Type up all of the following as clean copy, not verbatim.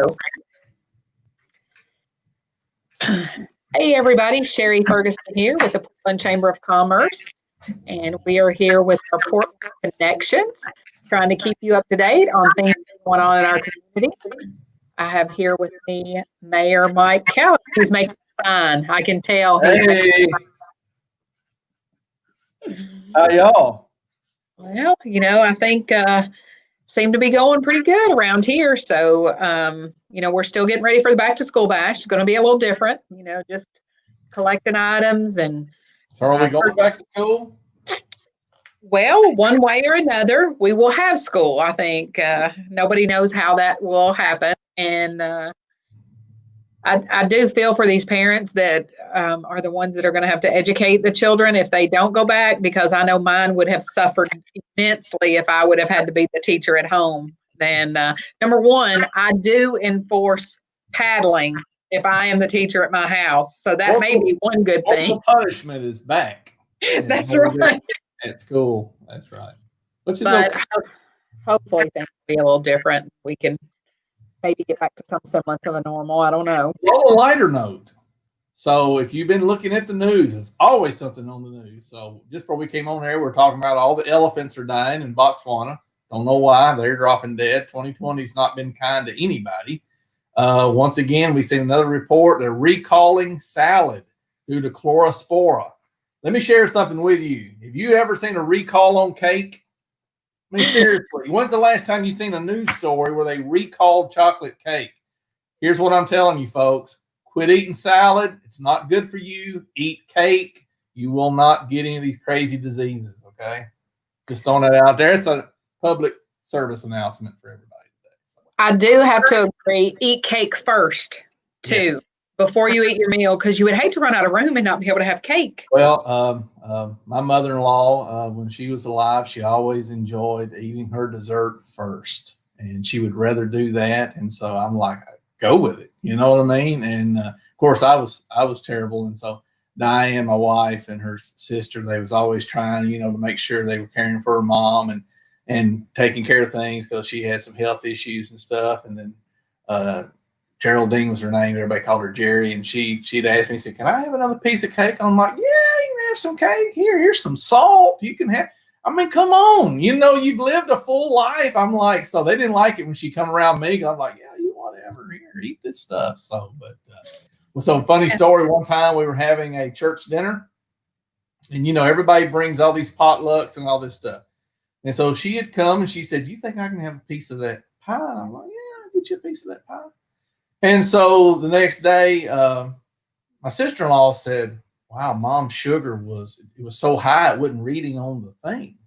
go. Hey, everybody. Sherry Ferguson here with the Portland Chamber of Commerce. And we are here with our Portland Connections, trying to keep you up to date on things going on in our community. I have here with me Mayor Mike Callis, who's making fine. I can tell. Hey. How y'all? Well, I think seem to be going pretty good around here. So, we're still getting ready for the back to school bash. It's going to be a little different, just collecting items. And so are we going back to school? Well, one way or another, we will have school. I think nobody knows how that will happen. And I do feel for these parents that are the ones that are going to have to educate the children if they don't go back, because I know mine would have suffered immensely if I would have had to be the teacher at home. Then, number one, I do enforce paddling if I am the teacher at my house. So that may be one good thing. Punishment is back. That's right. At school. That's right. But hopefully things will be a little different. We can maybe get back to some semblance of a normal. I don't know. On a lighter note, so if you've been looking at the news, there's always something on the news. So just before we came on air, we're talking about all the elephants are dying in Botswana. Don't know why. They're dropping dead. 2020's not been kind to anybody. Once again, we seen another report. They're recalling salad due to chlorospora. Let me share something with you. Have you ever seen a recall on cake? I mean, seriously, when's the last time you seen a news story where they recalled chocolate cake? Here's what I'm telling you, folks. Quit eating salad. It's not good for you. Eat cake. You will not get any of these crazy diseases, okay? Just throwing that out there. It's a public service announcement for everybody today. So. I do have to agree. Eat cake first, too. Yes. Before you eat your meal, because you would hate to run out of room and not be able to have cake. Well, my mother-in-law, when she was alive, she always enjoyed eating her dessert first, and she would rather do that. And so I'm like, go with it. You know what I mean? And of course, I was terrible. And so Diane, my wife, and her sister, they was always trying, to make sure they were caring for her mom and taking care of things, because she had some health issues and stuff. And then Geraldine was her name. Everybody called her Jerry. And she'd ask me, said, can I have another piece of cake? I'm like, yeah, you can have some cake. Here's some salt. You can have, come on. You've lived a full life. I'm like, so they didn't like it when she come around me. I'm like, yeah, you whatever. Here, eat this stuff. So, but some funny story. One time we were having a church dinner, and everybody brings all these potlucks and all this stuff. And so she had come and she said, do you think I can have a piece of that pie? And I'm like, yeah, I'll get you a piece of that pie. And so the next day, my sister-in-law said, wow, Mom's sugar was so high it wasn't reading on the thing.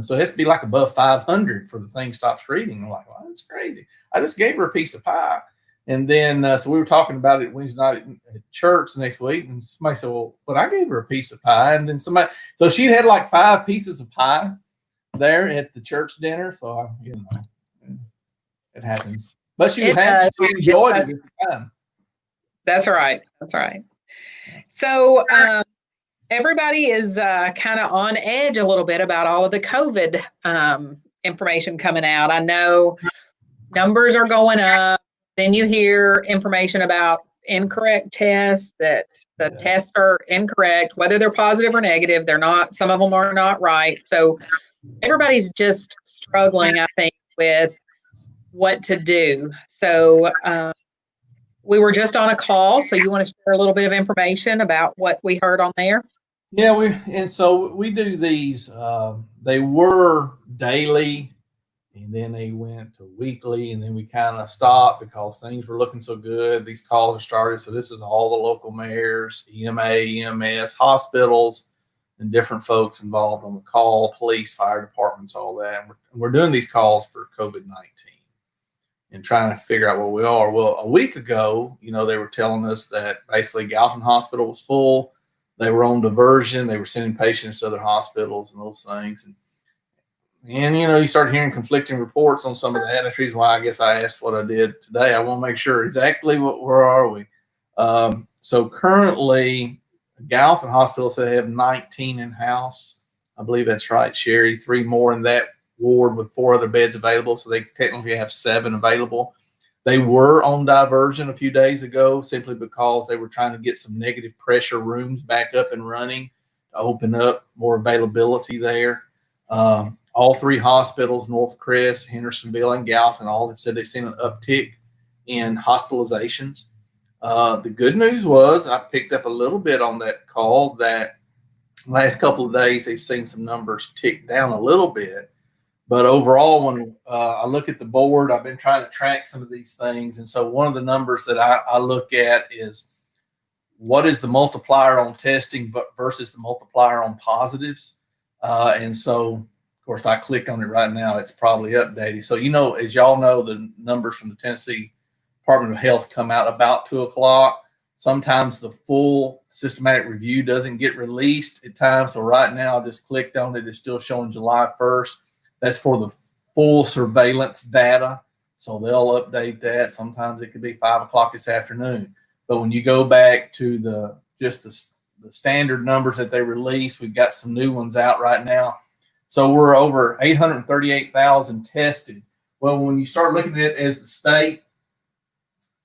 So it has to be like above 500 for the thing stops reading. I'm like, well, that's crazy. I just gave her a piece of pie. And then, so we were talking about it Wednesday night at church next week. And somebody said, well, but I gave her a piece of pie. And then so she had like 5 pieces of pie there at the church dinner. So, it happens. But she enjoyed it at the time. That's right. That's right. So everybody is kind of on edge a little bit about all of the COVID information coming out. I know numbers are going up. Then you hear information about incorrect tests, that the tests are incorrect, whether they're positive or negative. They're not. Some of them are not right. So everybody's just struggling, I think, with what to do. So we were just on a call. So you want to share a little bit of information about what we heard on there? Yeah, so we do these. They were daily, and then they went to weekly, and then we kind of stopped because things were looking so good. These calls are started. So this is all the local mayors, EMA, EMS, hospitals, and different folks involved on the call, police, fire departments, all that. And we're doing these calls for COVID-19 and trying to figure out where we are. Well, a week ago, they were telling us that basically Galton Hospital was full. They were on diversion. They were sending patients to other hospitals and those things. And you start hearing conflicting reports on some of that. That's the reason why I guess I asked what I did today. I want to make sure exactly where are we. So currently, Galton Hospital said they have 19 in-house. I believe that's right, Sherry. 3 more in that ward with 4 other beds available. So they technically have 7 available. They were on diversion a few days ago simply because they were trying to get some negative pressure rooms back up and running to open up more availability there. All three hospitals, Northcrest, Hendersonville, and Gallatin, all have said they've seen an uptick in hospitalizations. The good news was I picked up a little bit on that call that last couple of days they've seen some numbers tick down a little bit. But overall, when I look at the board, I've been trying to track some of these things. And so one of the numbers that I look at is what is the multiplier on testing versus the multiplier on positives. And so, of course, if I click on it right now, it's probably updated. So, as y'all know, the numbers from the Tennessee Department of Health come out about 2 o'clock. Sometimes the full systematic review doesn't get released at times. So right now, I just clicked on it. It's still showing July 1st. That's for the full surveillance data. So they'll update that. Sometimes it could be 5 o'clock this afternoon. But when you go back to the standard numbers that they release, we've got some new ones out right now. So we're over 838,000 tested. Well, when you start looking at it as the state,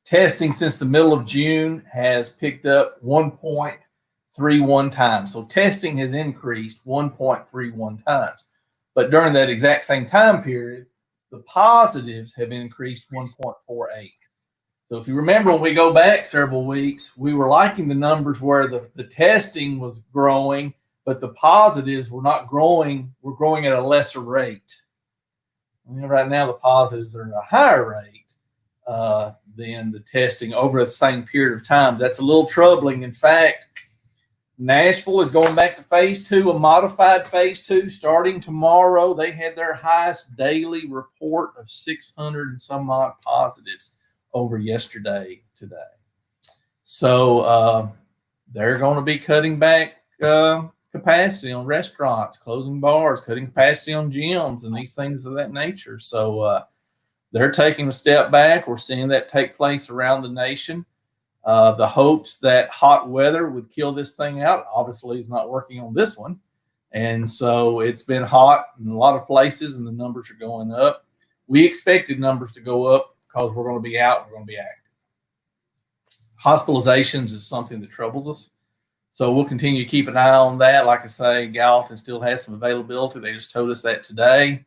testing since the middle of June has picked up 1.31 times. So testing has increased 1.31 times. But during that exact same time period, the positives have increased 1.48. So if you remember, when we go back several weeks, we were liking the numbers where the testing was growing, but the positives were not growing. We're growing at a lesser rate. Right now, the positives are at a higher rate than the testing over the same period of time. That's a little troubling. In fact, Nashville is going back to phase 2, a modified phase 2, starting tomorrow. They had their highest daily report of 600 and some odd positives over yesterday today. So they're going to be cutting back capacity on restaurants, closing bars, cutting capacity on gyms, and these things of that nature. So they're taking a step back. We're seeing that take place around the nation. The hopes that hot weather would kill this thing out obviously is not working on this one. And so it's been hot in a lot of places and the numbers are going up. We expected numbers to go up because we're going to be out and we're going to be active. Hospitalizations is something that troubles us. So we'll continue to keep an eye on that. Like I say, Gallatin still has some availability. They just told us that today.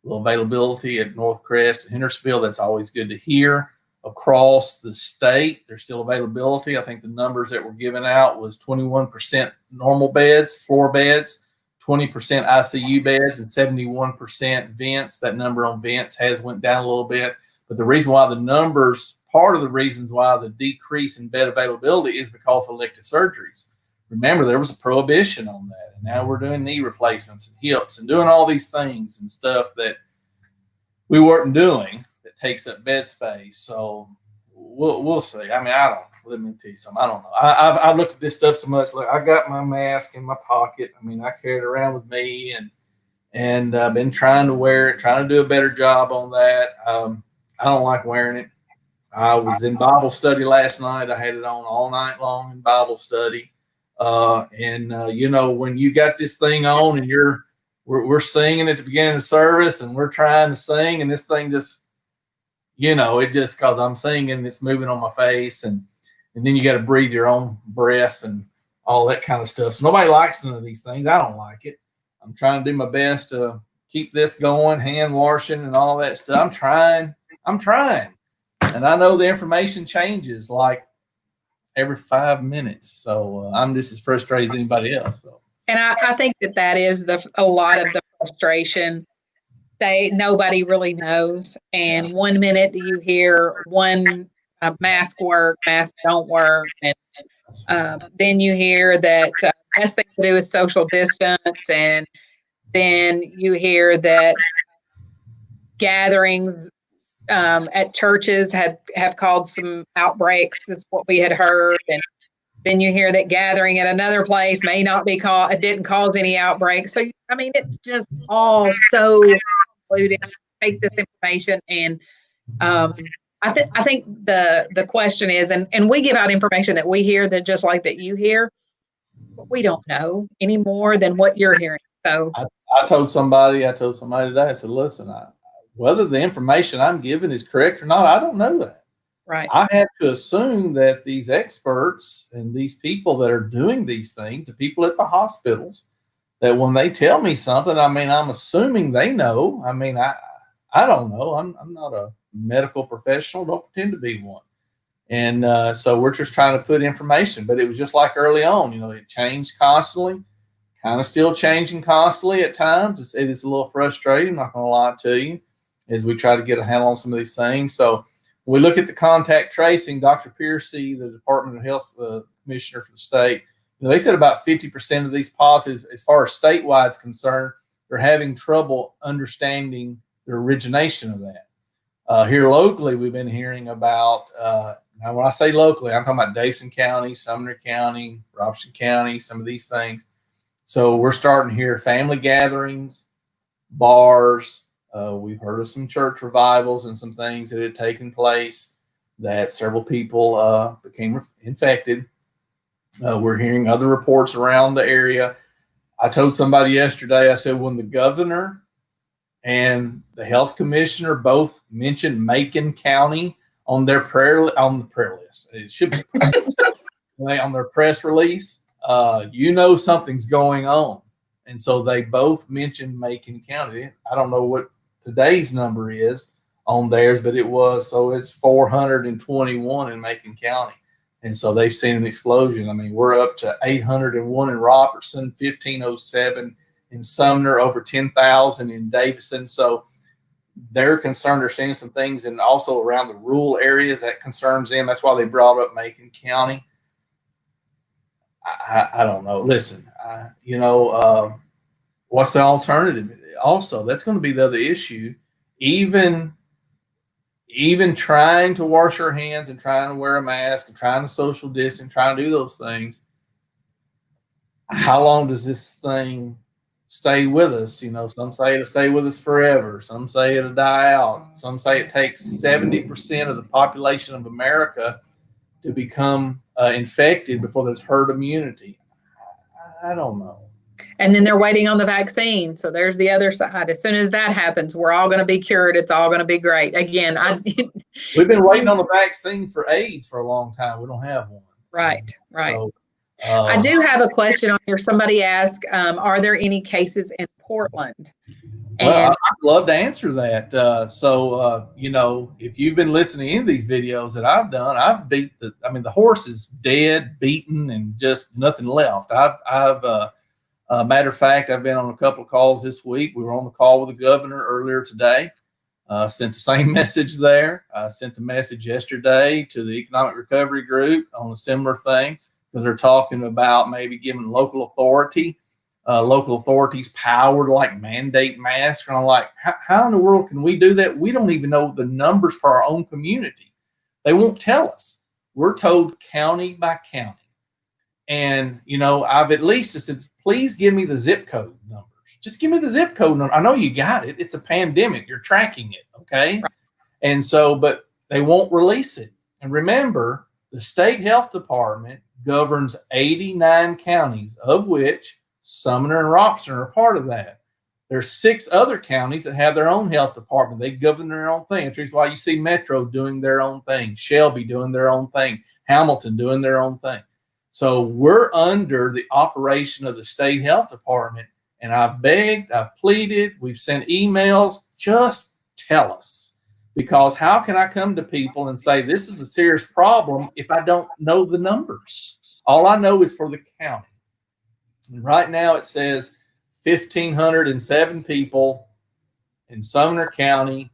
A little availability at Northcrest and Hendersonville. That's always good to hear. Across the state, there's still availability. I think the numbers that were given out was 21% normal beds, floor beds, 20% ICU beds, and 71% vents. That number on vents has went down a little bit. But the reason why the numbers, part of the reasons why the decrease in bed availability is because of elective surgeries. Remember, there was a prohibition on that. And now we're doing knee replacements and hips and doing all these things and stuff that we weren't doing. Takes up bed space, so we'll see. I mean, let me tell you something. I don't know. I've looked at this stuff so much. Look, I got my mask in my pocket. I mean, I carry it around with me, and I've been trying to wear it, trying to do a better job on that. I don't like wearing it. I was in Bible study last night. I had it on all night long in Bible study, when you got this thing on and we're singing at the beginning of the service, and we're trying to sing, and this thing just it just, because I'm singing, it's moving on my face, and then you got to breathe your own breath and all that kind of stuff. So nobody likes none of these things. I don't like it. I'm trying to do my best to keep this going, hand washing and all that stuff. I'm trying. And I know the information changes like every 5 minutes. So I'm just as frustrated as anybody else. So. And I think that is a lot of the frustration. Nobody really knows. And 1 minute you hear one mask work, masks don't work. And then you hear that best thing to do is social distance. And then you hear that gatherings at churches have caused some outbreaks. That's what we had heard. And then you hear that gathering at another place may not be it didn't cause any outbreaks. So, I mean, it's just all so included. Take this information, and I think the question is, and we give out information that we hear that just like that you hear, but we don't know any more than what you're hearing. So I told somebody today, I said, listen, whether the information I'm giving is correct or not, I don't know that. Right. I have to assume that these experts and these people that are doing these things, the people at the hospitals, that when they tell me something, I mean, I'm assuming they know. I mean, I don't know. I'm not a medical professional. Don't pretend to be one. And so we're just trying to put information. But it was just like early on, you know, it changed constantly, kind of still changing constantly at times. It is a little frustrating, I'm not going to lie to you, as we try to get a handle on some of these things. So when we look at the contact tracing, Dr. Piercy, the Department of Health commissioner for the state, you know, they said about 50% of these positives, as far as statewide is concerned, they're having trouble understanding the origination of that. Here locally, we've been hearing about, now when I say locally, I'm talking about Davidson County, Sumner County, Robertson County, some of these things. So we're starting to hear family gatherings, bars. We've heard of some church revivals and some things that had taken place that several people became infected. We're hearing other reports around the area. I told somebody yesterday, I said, when the governor and the health commissioner both mentioned Macon County on their on the prayer list, it should be on their press release, you know something's going on. And so they both mentioned Macon County. I don't know what today's number is on theirs, but it was, so it's 421 in Macon County. And so they've seen an explosion. I mean, we're up to 801 in Robertson, 1507 in Sumner, over 10,000 in Davidson. So they're concerned. They're seeing some things, and also around the rural areas that concerns them. That's why they brought up Macon County. I don't know. Listen, what's the alternative? Also, that's going to be the other issue. Even trying to wash our hands and trying to wear a mask and trying to social distance, trying to do those things, how long does this thing stay with us? You know, some say it'll stay with us forever. Some say it'll die out. Some say it takes 70% of the population of America to become infected before there's herd immunity. I don't know. And then they're waiting on the vaccine. So there's the other side. As soon as that happens, we're all going to be cured. It's all going to be great. Again, we've been waiting on the vaccine for AIDS for a long time. We don't have one. Right. So, I do have a question on here. Somebody asked, are there any cases in Portland? Well, I'd love to answer that. You know, if you've been listening to any of these videos that I've done, I've beat the horse is dead, beaten, and just nothing left. Matter of fact, I've been on a couple of calls this week. We were on the call with the governor earlier today. Sent the same message there. I sent the message yesterday to the Economic Recovery Group on a similar thing, because they're talking about maybe giving local authorities power to like mandate masks. And I'm like, how in the world can we do that? We don't even know the numbers for our own community. They won't tell us. We're told county by county. And, you know, I've at least said, please give me the zip code numbers. Just give me the zip code number. I know you got it. It's a pandemic. You're tracking it. Okay. Right. And so, but they won't release it. And remember, the state health department governs 89 counties, of which Sumner and Robertson are part of that. There's 6 other counties that have their own health department. They govern their own thing. That's why you see Metro doing their own thing, Shelby doing their own thing, Hamilton doing their own thing. So we're under the operation of the state health department. And I've begged, I've pleaded, we've sent emails, just tell us. Because how can I come to people and say this is a serious problem if I don't know the numbers? All I know is for the county. And right now it says 1,507 people in Sumner County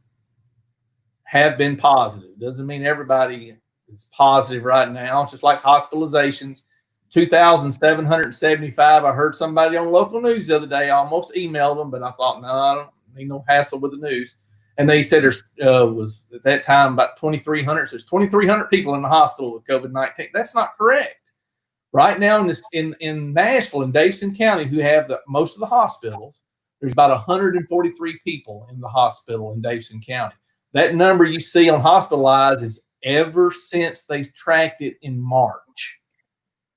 have been positive. Doesn't mean everybody is positive right now. It's just like hospitalizations. 2,775. I heard somebody on local news the other day. I almost emailed them, but I thought, no, I don't need no hassle with the news. And they said there was at that time about 2,300. So there's 2,300 people in the hospital with COVID-19. That's not correct. Right now in Nashville and Davidson County, who have most of the hospitals, there's about 143 people in the hospital in Davidson County. That number you see on hospitalized is ever since they tracked it in March.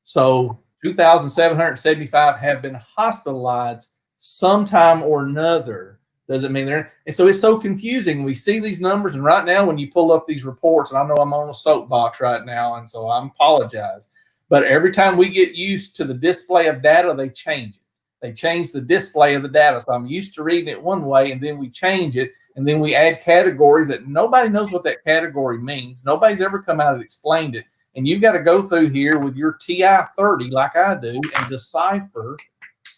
So 2,775 have been hospitalized sometime or another doesn't mean they're. And so it's so confusing. We see these numbers, and right now when you pull up these reports, and I know I'm on a soapbox right now, and so I apologize. But every time we get used to the display of data, they change it. They change the display of the data. So I'm used to reading it one way, and then we change it, and then we add categories that nobody knows what that category means. Nobody's ever come out and explained it. And you've got to go through here with your TI-30 like I do and decipher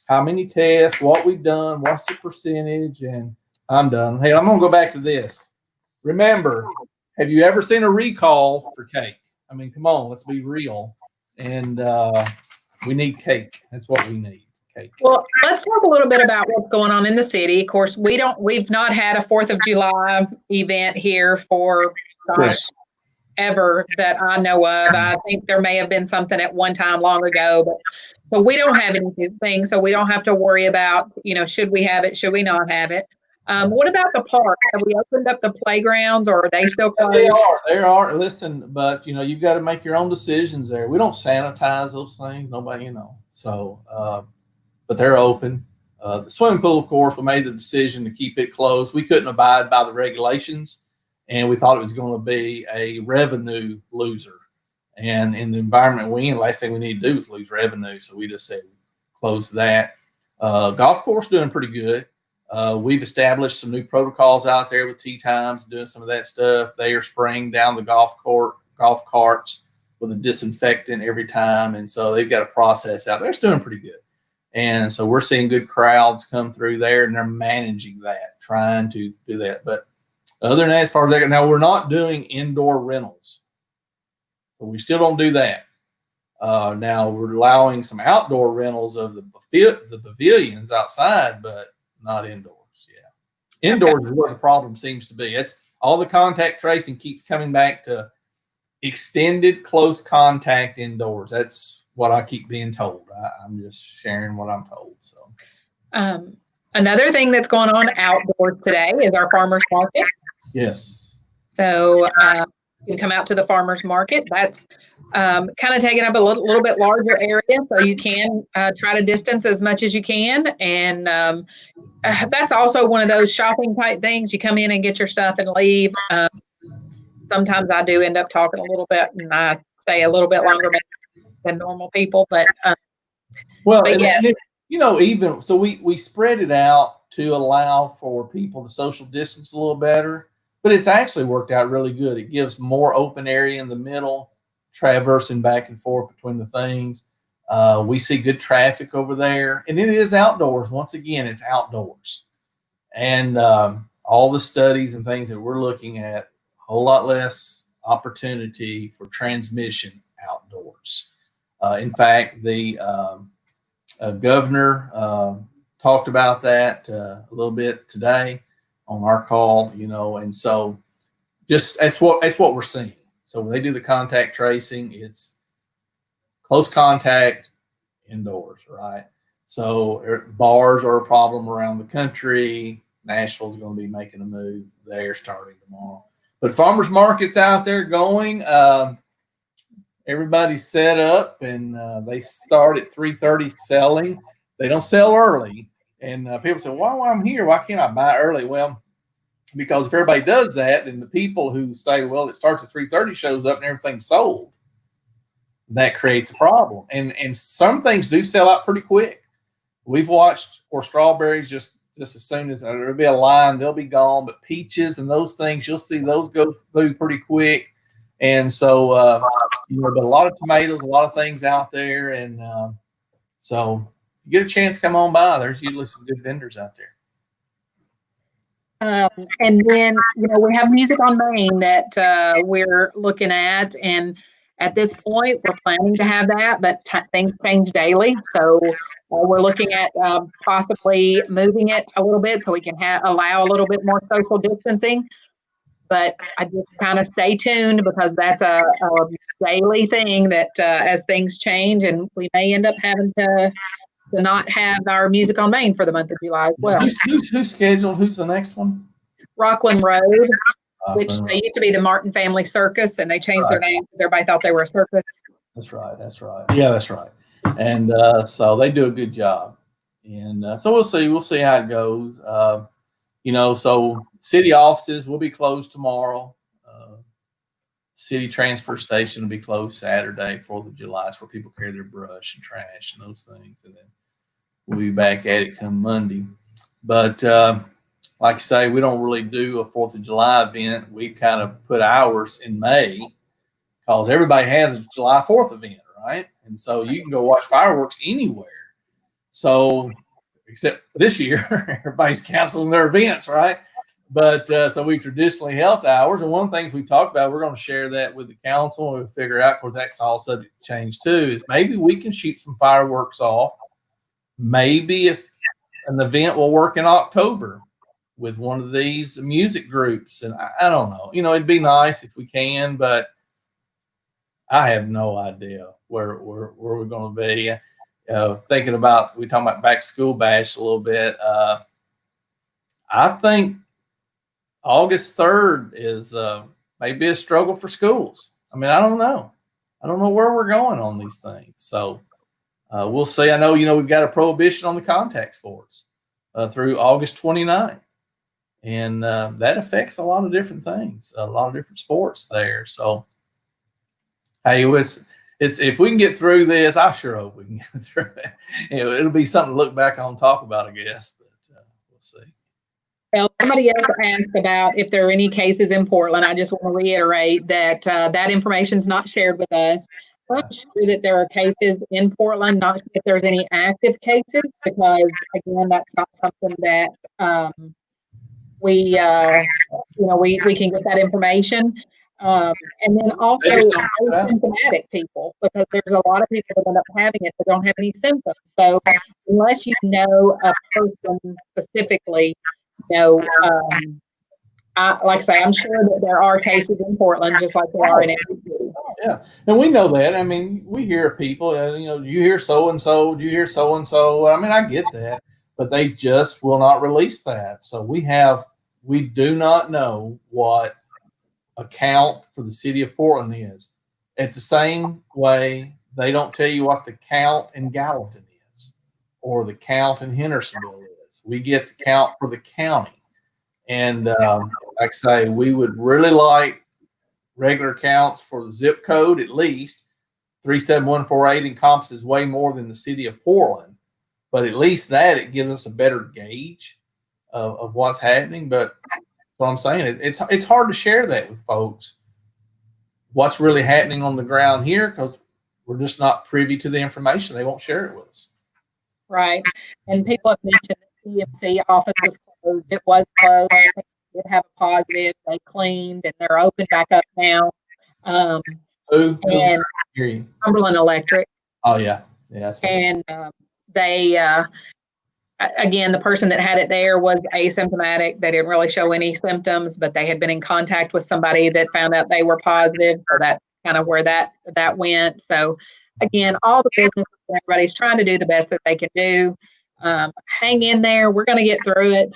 how many tests, what we've done, what's the percentage, and I'm done. Hey, I'm going to go back to this. Remember, have you ever seen a recall for cake? I mean, come on, let's be real. And we need cake. That's what we need. Cake. Well, let's talk a little bit about what's going on in the city. Of course, we've not had a 4th of July event here for, gosh, ever that I know of. I think there may have been something at one time long ago, but so we don't have anything, so we don't have to worry about, should we have it, should we not have it. What about the park? Have we opened up the playgrounds, or are they still closed? They are. Listen, but you've got to make your own decisions there. We don't sanitize those things. Nobody, So, but they're open. The swimming pool, of course, we made the decision to keep it closed. We couldn't abide by the regulations, and we thought it was going to be a revenue loser. And in the environment we in, the last thing we need to do is lose revenue. So we just said close that. Golf course doing pretty good. We've established some new protocols out there with tee times, doing some of that stuff. They are spraying down the golf carts with a disinfectant every time. And so they've got a process out there. It's doing pretty good. And so we're seeing good crowds come through there, and they're managing that, trying to do that. But other than that, as far as that, now we're not doing indoor rentals. So we still don't do that. Now we're allowing some outdoor rentals of the pavilions outside, but not indoors. Yeah. Indoors is where the problem seems to be. It's all the contact tracing keeps coming back to extended close contact indoors. That's what I keep being told. I'm just sharing what I'm told. So another thing that's going on outdoors today is our farmers market. Yes. So you can come out to the farmers market. That's kind of taking up a little bit larger area, so you can try to distance as much as you can. And that's also one of those shopping type things. You come in and get your stuff and leave. Sometimes I do end up talking a little bit, and I stay a little bit longer than normal people. But yes. Even so, we spread it out to allow for people to social distance a little better. But it's actually worked out really good. It gives more open area in the middle, traversing back and forth between the things. We see good traffic over there, and it is outdoors. Once again, it's outdoors. And all the studies and things that we're looking at, a whole lot less opportunity for transmission outdoors. In fact, the governor talked about that a little bit today on our call, and so just that's what we're seeing. So when they do the contact tracing, it's close contact indoors, right? So bars are a problem around the country. Nashville's going to be making a move there starting tomorrow. But farmers markets out there going. Everybody's set up, and they start at 3:30 selling. They don't sell early. And people say, "Well, I'm here. Why can't I buy early?" Well, because if everybody does that, then the people who say, "Well, it starts at 3:30," shows up and everything's sold. That creates a problem. And some things do sell out pretty quick. We've watched or strawberries just as soon as there'll be a line, they'll be gone. But peaches and those things, you'll see those go through pretty quick. And so, but a lot of tomatoes, a lot of things out there. And so you get a chance, come on by. There's usually some good vendors out there. And then, we have Music on Main that we're looking at. And at this point, we're planning to have that, but things change daily. So we're looking at possibly moving it a little bit so we can allow a little bit more social distancing. But I just kind of stay tuned, because that's a daily thing that as things change, and we may end up having to not have our Music on Main for the month of July as well. Who's scheduled? Who's the next one? Rockland Road, which they used to be the Martin Family Circus, and they changed their name because everybody thought they were a circus. That's right. Yeah, that's right. And so they do a good job. And so we'll see how it goes. So city offices will be closed tomorrow. City transfer station will be closed Saturday, 4th of July. That's where people carry their brush and trash and those things. And then we'll be back at it come Monday. But like I say, we don't really do a 4th of July event. We kind of put ours in May because everybody has a July 4th event, right? And so you can go watch fireworks anywhere. So except this year, everybody's canceling their events, right? But so we traditionally held ours. And one of the things we talked about, we're going to share that with the council. And we'll figure out, of course, that's all subject to change too, is maybe we can shoot some fireworks off. Maybe if an event will work in October with one of these music groups. And I don't know, it'd be nice if we can, but I have no idea where we're going to be. Thinking about, we talking about back to school bash a little bit. I think August 3rd is maybe a struggle for schools. I mean, I don't know. I don't know where we're going on these things. So we'll see. I know, we've got a prohibition on the contact sports through August 29th. And that affects a lot of different things, a lot of different sports there. So, hey, it's if we can get through this, I sure hope we can get through it. It'll be something to look back on and talk about, I guess. But we'll see. Well, somebody else asked about if there are any cases in Portland. I just want to reiterate that that information is not shared with us. I'm not sure that there are cases in Portland, not sure if there's any active cases, because, again, that's not something that we can get that information. And then also asymptomatic people, because there's a lot of people that end up having it that don't have any symptoms. So unless you know a person specifically, like I say, I'm sure that there are cases in Portland, just like there are in every city. Yeah, and we know that. I mean, we hear people, do you hear so-and-so? Do you hear so-and-so? I mean, I get that, but they just will not release that. So we do not know what a count for the city of Portland is. It's the same way they don't tell you what the count in Gallatin is or the count in Hendersonville is. We get the count for the county. And like I say, we would really like regular counts for the zip code, at least. 37148 encompasses way more than the city of Portland. But at least that, it gives us a better gauge of what's happening. But what I'm saying, it's hard to share that with folks, what's really happening on the ground here, because we're just not privy to the information. They won't share it with us. Right. And people have mentioned the CMC office was closed. It was closed. I think they did have a positive. They cleaned and they're open back up now. And Cumberland Electric. Oh, yeah. Yeah. And they, again, the person that had it there was asymptomatic. They didn't really show any symptoms, but they had been in contact with somebody that found out they were positive. So that's kind of where that went. So again, all the businesses, everybody's trying to do the best that they can do. Hang in there. We're going to get through it.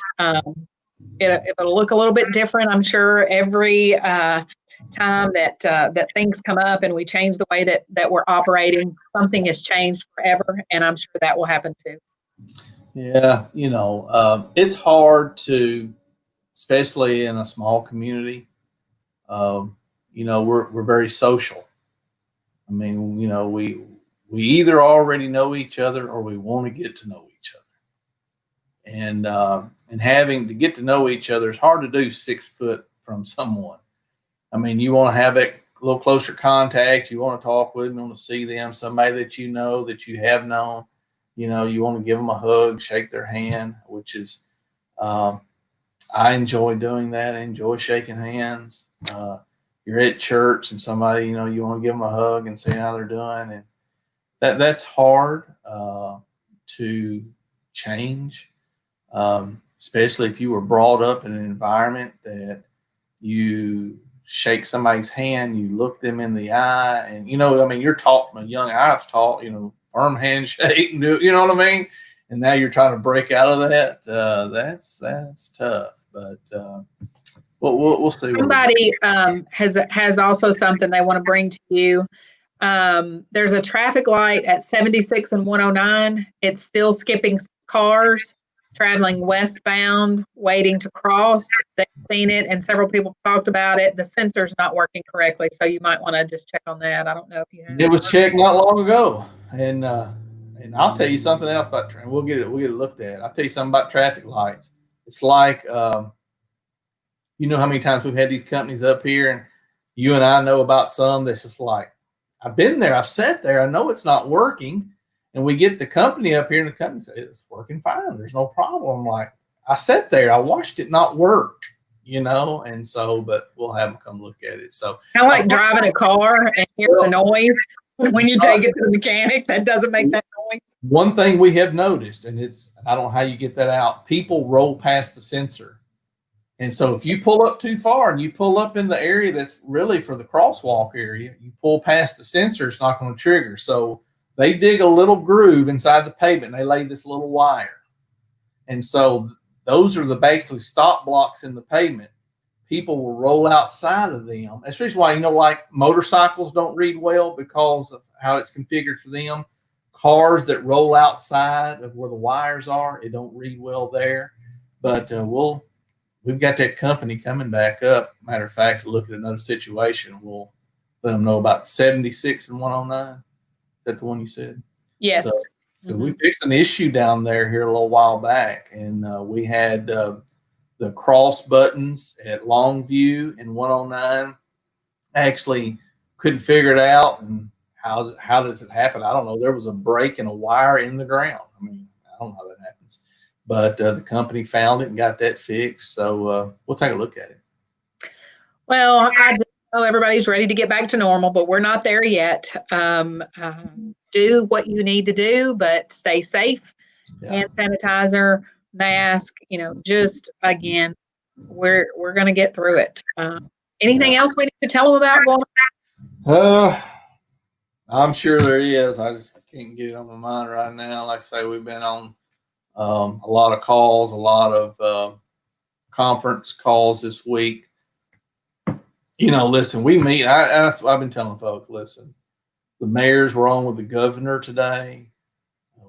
It'll look a little bit different, I'm sure, every time that things come up and we change the way that we're operating. Something has changed forever, and I'm sure that will happen too. Yeah, it's hard to, especially in a small community. We're very social. I mean, we either already know each other or we want to get to know each other. And having to get to know each other is hard to do 6 foot from someone. I mean, you want to have a little closer contact. You want to talk with them, you want to see them, somebody that you know, that you have known. You want to give them a hug, shake their hand, which is, I enjoy doing that. I enjoy shaking hands. You're at church and somebody, you want to give them a hug and see how they're doing. And that's hard to change, especially if you were brought up in an environment that you shake somebody's hand, you look them in the eye, and you're taught from a young age. I was taught, firm handshake, you know what I mean? And now you're trying to break out of that. That's tough, but we'll see. Somebody has also something they want to bring to you. There's a traffic light at 76 and 109. It's still skipping cars. traveling westbound, waiting to cross. They've seen it, and several people talked about it. The sensor's not working correctly, so you might want to just check on that. I don't know if you have. It was checked not long ago, and I'll tell you something else about. We'll get it looked at. I'll tell you something about traffic lights. It's like you know how many times we've had these companies up here, and you and I know about some that's just like, I've been there, I've sat there, I know it's not working, and we get the company up here, and the company says it's working fine, there's no problem. I'm like, I sat there, I watched it not work, and so, but we'll have them come look at it. So kind of like driving a car and hear the noise when you take it to the mechanic that doesn't make that noise. One thing we have noticed, and I don't know how you get that out, people roll past the sensor. And so if you pull up too far and you pull up in the area that's really for the crosswalk area, you pull past the sensor, it's not going to trigger. So they dig a little groove inside the pavement and they lay this little wire. And so those are the basically stop blocks in the pavement. People will roll outside of them. That's the reason why, like motorcycles don't read well because of how it's configured for them. Cars that roll outside of where the wires are, it don't read well there. But we've got that company coming back up. Matter of fact, to look at another situation, we'll let them know about 76 and 109. Is that the one you said? Yes. So we fixed an issue down there here a little while back, and we had the cross buttons at Longview and 109. Actually couldn't figure it out, and how does it happen? I don't know. There was a break in a wire in the ground. I mean, I don't know how that happens. But the company found it and got that fixed. So we'll take a look at it. Well, I just know everybody's ready to get back to normal, but we're not there yet. Do what you need to do, but stay safe. Hand sanitizer, mask. Just again, we're going to get through it. Anything else we need to tell them about going on? I'm sure there is. I just can't get it on my mind right now. Like I say, we've been on a lot of calls, a lot of conference calls this week. Listen, we meet. I've been telling folks, listen, the mayors were on with the governor today.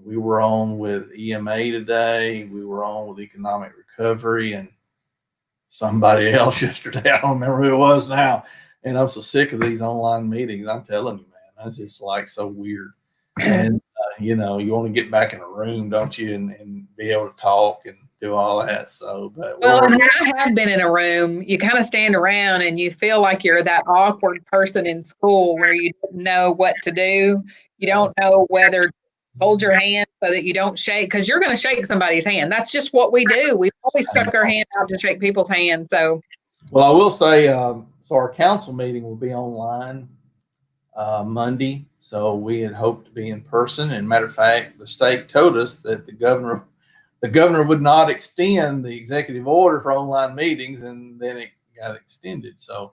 We were on with EMA today. We were on with economic recovery and somebody else yesterday. I don't remember who it was now. And I'm so sick of these online meetings. I'm telling you, man, that's just like so weird. And you want to get back in a room, don't you, and be able to talk and do all that. So, but I have been in a room. You kind of stand around and you feel like you're that awkward person in school where you don't know what to do. You don't know whether to hold your hand so that you don't shake, because you're going to shake somebody's hand. That's just what we do. We've always stuck our hand out to shake people's hands. So, well, I will say, so our council meeting will be online Monday. So we had hoped to be in person. And matter of fact, the state told us that the governor would not extend the executive order for online meetings, and then it got extended. So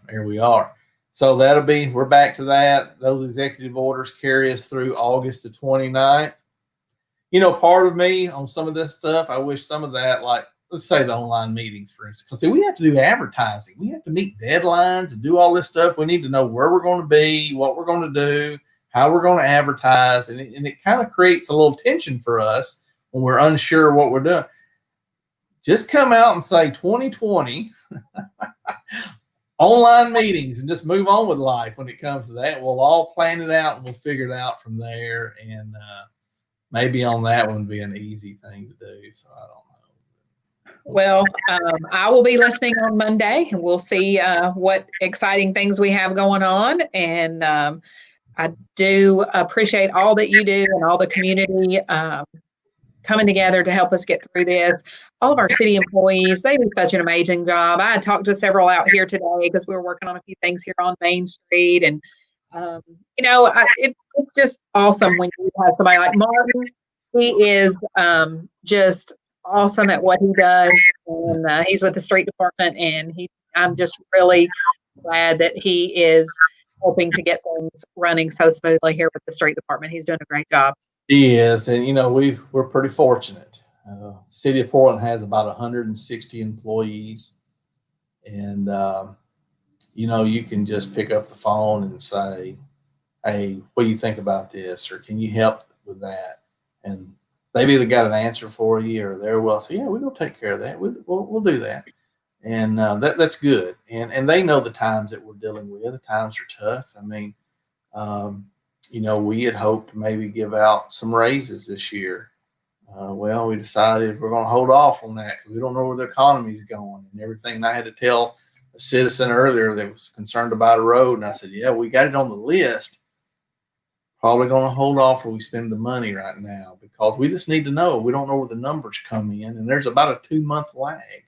here we are. So we're back to that. Those executive orders carry us through August the 29th. Part of me on some of this stuff, I wish some of that, like, let's say the online meetings, for instance, because we have to do advertising. We have to meet deadlines and do all this stuff. We need to know where we're going to be, what we're going to do, how we're going to advertise. And it kind of creates a little tension for us when we're unsure what we're doing. Just come out and say 2020 online meetings and just move on with life when it comes to that. We'll all plan it out and we'll figure it out from there. And maybe on that one would be an easy thing to do. So I don't know. Well, I will be listening on Monday, and we'll see what exciting things we have going on. And I do appreciate all that you do and all the community coming together to help us get through this. All of our city employees, they do such an amazing job. I talked to several out here today because we were working on a few things here on Main Street. And, it's just awesome when you have somebody like Martin. He is just awesome at what he does. And he's with the street department, and I'm just really glad that he is helping to get things running so smoothly here with the street department. He's doing a great job. He is, and we're pretty fortunate. City of Portland has about 160 employees, and you can just pick up the phone and say, "Hey, what do you think about this?" or "Can you help with that?" And they've either got an answer for you or they're well, so yeah, we're gonna take care of that. We'll do that, and that's good. And they know the times that we're dealing with. The times are tough. I mean, we had hoped to maybe give out some raises this year. Well, we decided we're going to hold off on that because we don't know where the economy is going and everything. And I had to tell a citizen earlier that was concerned about a road, and I said, "Yeah, we got it on the list. Probably going to hold off where we spend the money right now because we just need to know. We don't know where the numbers come in, and there's about a 2-month lag.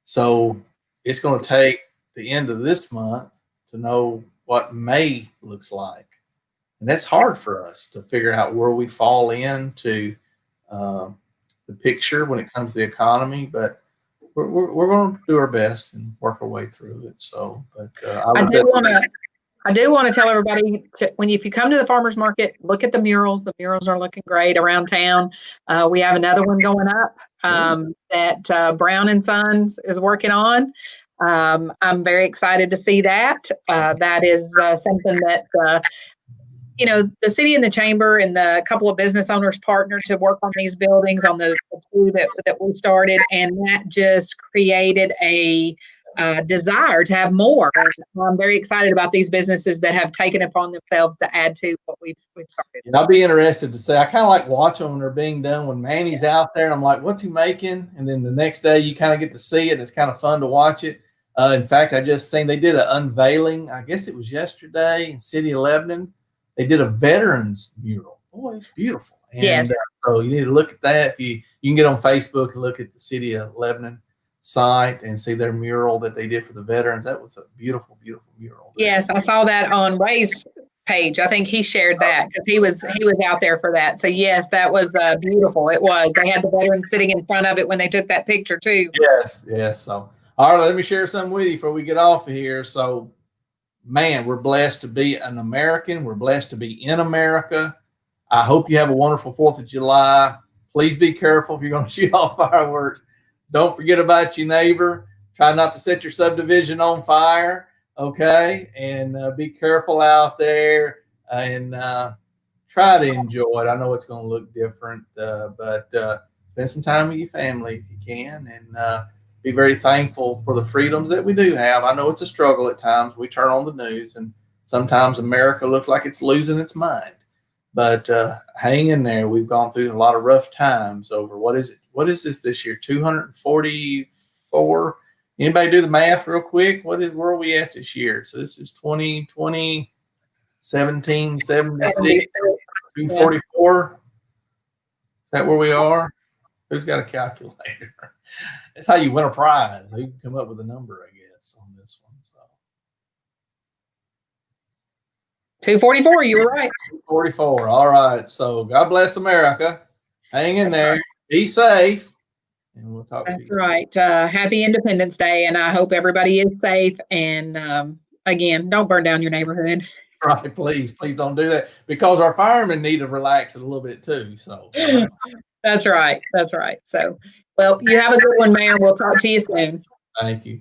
So it's going to take the end of this month to know what May looks like, and that's hard for us to figure out where we fall into the picture when it comes to the economy, but we're going to do our best and work our way through it. So, but I do want to tell everybody if you come to the farmers market, look at the murals. The murals are looking great around town. We have another one going up that Brown and Sons is working on. I'm very excited to see that. That is something that the city and the chamber and the couple of business owners partnered to work on these buildings on the two that we started, and that just created a desire to have more. And I'm very excited about these businesses that have taken it upon themselves to add to what we've started. And I'll be interested to say, I kind of like watching when they're being done. When Manny's out there, I'm like, what's he making? And then the next day you kind of get to see it. It's kind of fun to watch it. In fact, I just seen they did an unveiling. I guess it was yesterday in City of Lebanon. They did a veterans mural. Boy, it's beautiful. And yes. So you need to look at that. If you can get on Facebook and look at the City of Lebanon site and see their mural that they did for the veterans. That was a beautiful, beautiful mural. Yes, I saw that on Ray's page. I think he shared that because he was out there for that. So yes, that was beautiful. It was. They had the veterans sitting in front of it when they took that picture too. Yes. So all right, let me share something with you before we get off of here. So, man, we're blessed to be an American. We're blessed to be in America. I hope you have a wonderful 4th of July. Please be careful if you're going to shoot off fireworks. Don't forget about your neighbor. Try not to set your subdivision on fire, okay? And be careful out there and try to enjoy it. I know it's going to look different, but spend some time with your family if you can, and be very thankful for the freedoms that we do have. I know it's a struggle at times. We turn on the news, and sometimes America looks like it's losing its mind. But hang in there. We've gone through a lot of rough times over what is it? What is this year? 244. Anybody do the math real quick? Where are we at this year? So this is 2020, 1776, 244. Is that where we are? Who's got a calculator? That's how you win a prize. You can come up with a number, I guess, on this one. So 244, you were right. 244. All right. So God bless America. Hang in there. Be safe. And we'll talk to you. That's right. Happy Independence Day. And I hope everybody is safe. And again, don't burn down your neighborhood. Right. Please don't do that, because our firemen need to relax it a little bit too. So That's right. So, well, you have a good one, Mayor. We'll talk to you soon. Thank you.